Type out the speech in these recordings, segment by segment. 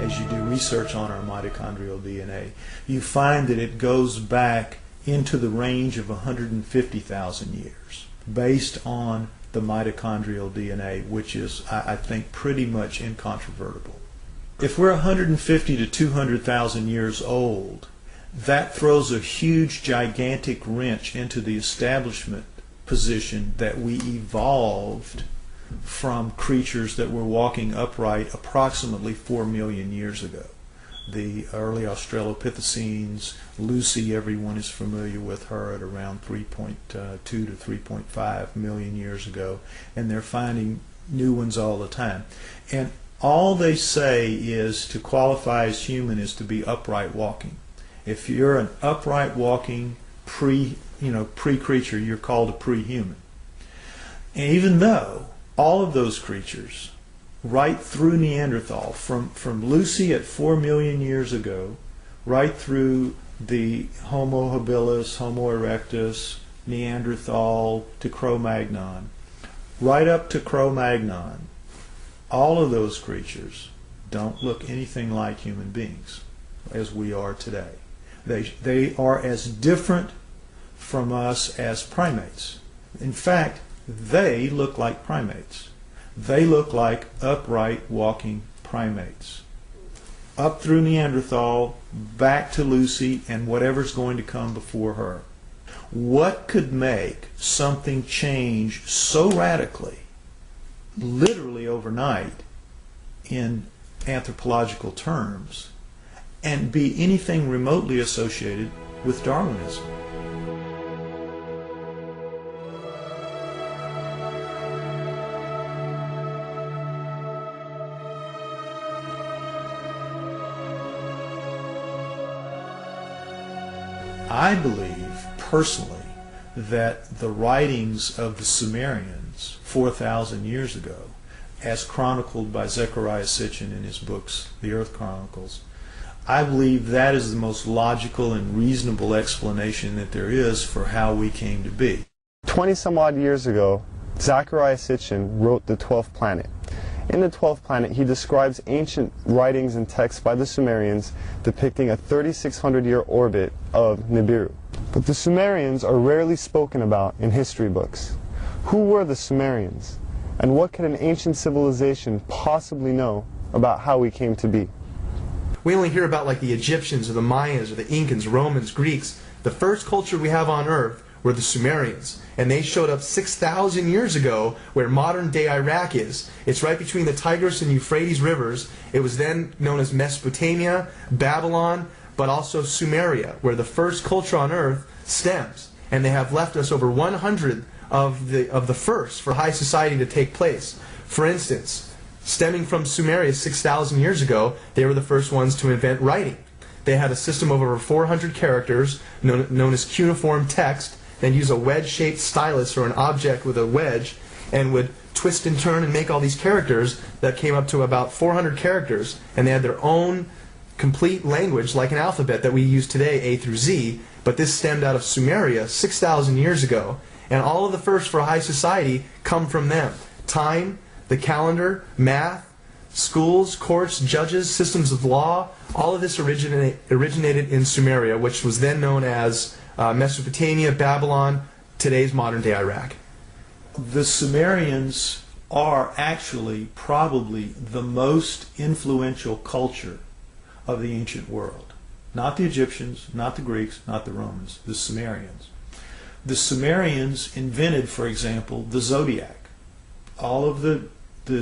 as you do research on our mitochondrial DNA, you find that it goes back into the range of 150,000 years based on the mitochondrial DNA, which is, I think, pretty much incontrovertible. If we're 150 to 200,000 years old, that throws a huge, gigantic wrench into the establishment position that we evolved from creatures that were walking upright approximately 4 million years ago. The early Australopithecines, Lucy, everyone is familiar with her, at around 3.2 to 3.5 million years ago, and they're finding new ones all the time. And all they say is to qualify as human is to be upright walking. If you're an upright walking pre-creature, you're called a pre-human. And even though all of those creatures, right through Neanderthal, from Lucy at 4 million years ago, right through the Homo habilis, Homo erectus, Neanderthal to Cro-Magnon, right up to Cro-Magnon, all of those creatures don't look anything like human beings as we are today. They are as different from us as primates. In fact, they look like primates. They look like upright walking primates. Up through Neanderthal, back to Lucy, and whatever's going to come before her. What could make something change so radically, literally overnight, in anthropological terms, and be anything remotely associated with Darwinism? I believe, personally, that the writings of the Sumerians 4,000 years ago, as chronicled by Zecharia Sitchin in his books, The Earth Chronicles, I believe that is the most logical and reasonable explanation that there is for how we came to be. 20 some odd years ago, Zecharia Sitchin wrote The 12th Planet. In The 12th Planet, he describes ancient writings and texts by the Sumerians depicting a 3,600-year orbit of Nibiru. But the Sumerians are rarely spoken about in history books. Who were the Sumerians? And what could an ancient civilization possibly know about how we came to be? We only hear about like the Egyptians or the Mayans or the Incans, Romans, Greeks. The first culture we have on Earth were the Sumerians. And they showed up 6,000 years ago where modern-day Iraq is. It's right between the Tigris and Euphrates rivers. It was then known as Mesopotamia, Babylon, but also Sumeria, where the first culture on Earth stems. And they have left us over 100 of the first for high society to take place. For instance, stemming from Sumeria 6,000 years ago, they were the first ones to invent writing. They had a system of over 400 characters known as cuneiform text, then use a wedge-shaped stylus or an object with a wedge and would twist and turn and make all these characters that came up to about 400 characters, and they had their own complete language like an alphabet that we use today, A through Z, but this stemmed out of Sumeria 6,000 years ago, and all of the first for high society come from them. Time, the calendar, math, schools, courts, judges, systems of law, all of this originated in Sumeria, which was then known as Mesopotamia, Babylon, today's modern-day Iraq. The Sumerians are actually probably the most influential culture of the ancient world. Not the Egyptians, not the Greeks, not the Romans, the Sumerians. The Sumerians invented, for example, the zodiac. All of the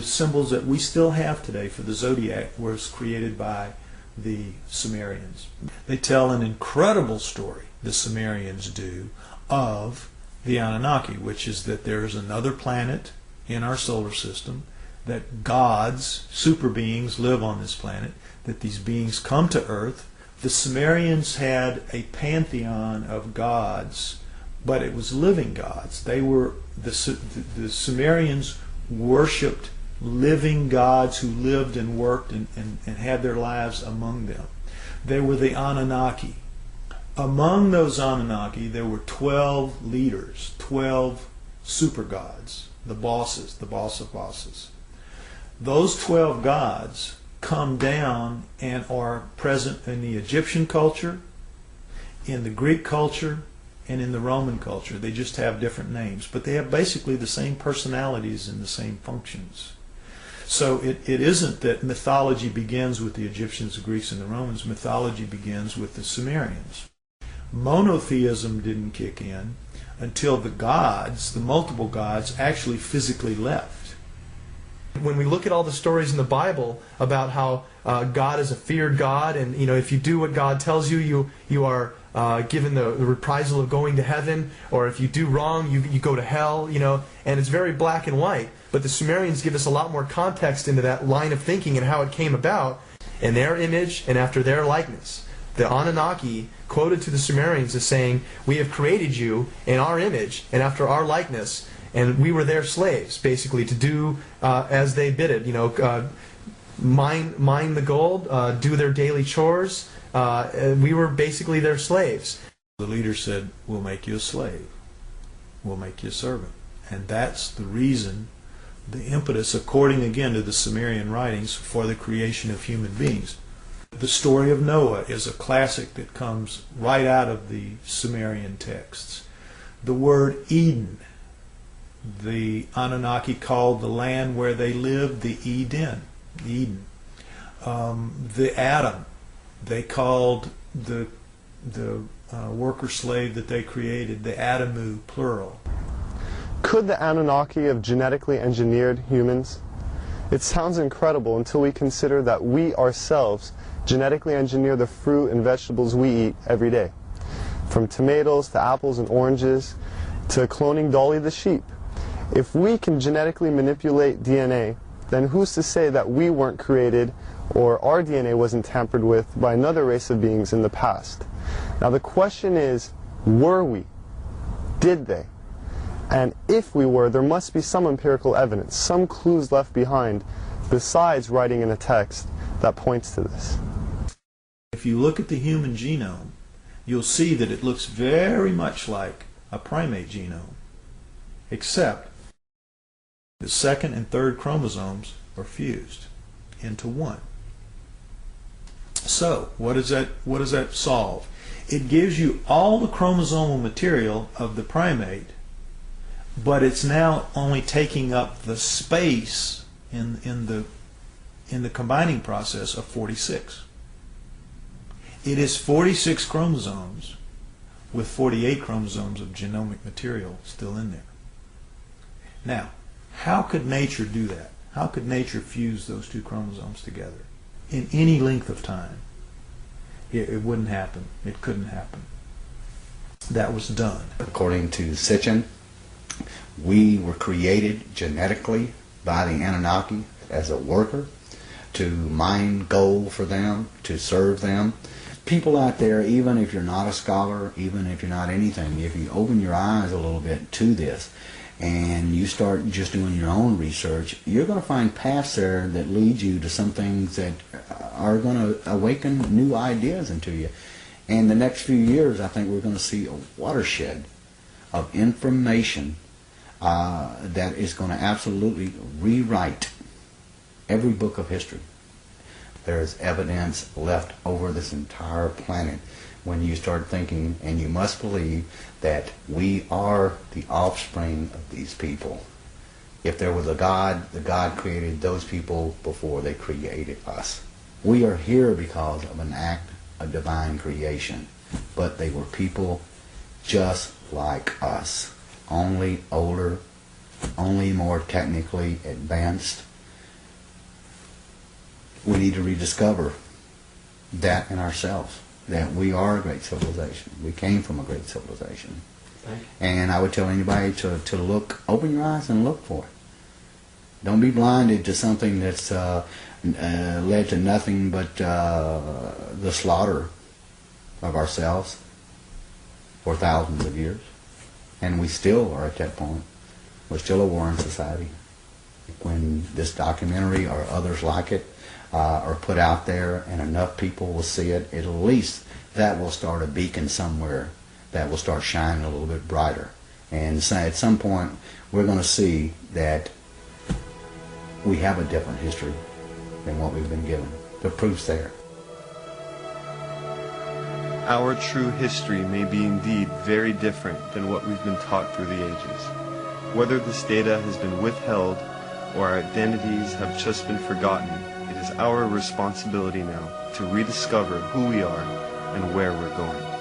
symbols that we still have today for the zodiac was created by the Sumerians. They tell an incredible story, the Sumerians do, of the Anunnaki, which is that there is another planet in our solar system, that gods, super beings, live on this planet, that these beings come to Earth. The Sumerians had a pantheon of gods, but it was living gods. They were the Sumerians worshipped living gods who lived and worked and had their lives among them. They were the Anunnaki. Among those Anunnaki, there were 12 leaders, 12 super gods, the bosses, the boss of bosses. Those 12 gods come down and are present in the Egyptian culture, in the Greek culture, and in the Roman culture. They just have different names, but they have basically the same personalities and the same functions. So it isn't that mythology begins with the Egyptians, the Greeks, and the Romans. Mythology begins with the Sumerians. Monotheism didn't kick in until the gods, the multiple gods, actually physically left. When we look at all the stories in the Bible about how God is a feared God, and if you do what God tells you, you are given the reprisal of going to heaven, or if you do wrong, you go to hell, and it's very black and white. But the Sumerians give us a lot more context into that line of thinking and how it came about in their image and after their likeness. The Anunnaki quoted to the Sumerians as saying, "We have created you in our image and after our likeness, and we were their slaves," basically, to do as they bid it. Mine the gold, do their daily chores. We were basically their slaves. The leader said, "We'll make you a slave. We'll make you a servant." And that's the reason, the impetus, according again to the Sumerian writings, for the creation of human beings. The story of Noah is a classic that comes right out of the Sumerian texts. The word Eden, the Anunnaki called the land where they lived the Eden. The Adam, they called the worker slave that they created the Adamu, plural. Could the Anunnaki have genetically engineered humans? It sounds incredible until we consider that we ourselves genetically engineer the fruit and vegetables we eat every day. From tomatoes to apples and oranges to cloning Dolly the sheep. If we can genetically manipulate DNA, then who's to say that we weren't created or our DNA wasn't tampered with by another race of beings in the past? Now the question is, were we? Did they? And if we were, there must be some empirical evidence, some clues left behind, besides writing in a text that points to this. If you look at the human genome, you'll see that it looks very much like a primate genome, except the second and third chromosomes are fused into one. So, what does that solve? It gives you all the chromosomal material of the primate, but it's now only taking up the space in the combining process of 46. It is 46 chromosomes with 48 chromosomes of genomic material still in there. Now, how could nature do that? How could nature fuse those two chromosomes together in any length of time? It wouldn't happen. It couldn't happen. That was done. According to Sitchin, we were created genetically by the Anunnaki as a worker to mine gold for them, to serve them. People out there, even if you're not a scholar, even if you're not anything, if you open your eyes a little bit to this and you start just doing your own research, you're going to find paths there that lead you to some things that are going to awaken new ideas into you. And the next few years, I think we're going to see a watershed of information that is going to absolutely rewrite every book of history. There's evidence left over this entire planet when you start thinking, and you must believe, that we are the offspring of these people. If there was a God, the God created those people before they created us. We are here because of an act of divine creation, but they were people just like us, only older, only more technically advanced. We need to rediscover that in ourselves, that we are a great civilization. We came from a great civilization. And I would tell anybody to look, open your eyes and look for it. Don't be blinded to something that's led to nothing but the slaughter of ourselves for thousands of years. And we still are at that point. We're still a warring society. When this documentary or others like it are put out there and enough people will see it, at least that will start a beacon somewhere that will start shining a little bit brighter. And so at some point we're going to see that we have a different history than what we've been given. The proof's there. Our true history may be indeed very different than what we've been taught through the ages. Whether this data has been withheld or our identities have just been forgotten, it is our responsibility now to rediscover who we are and where we're going.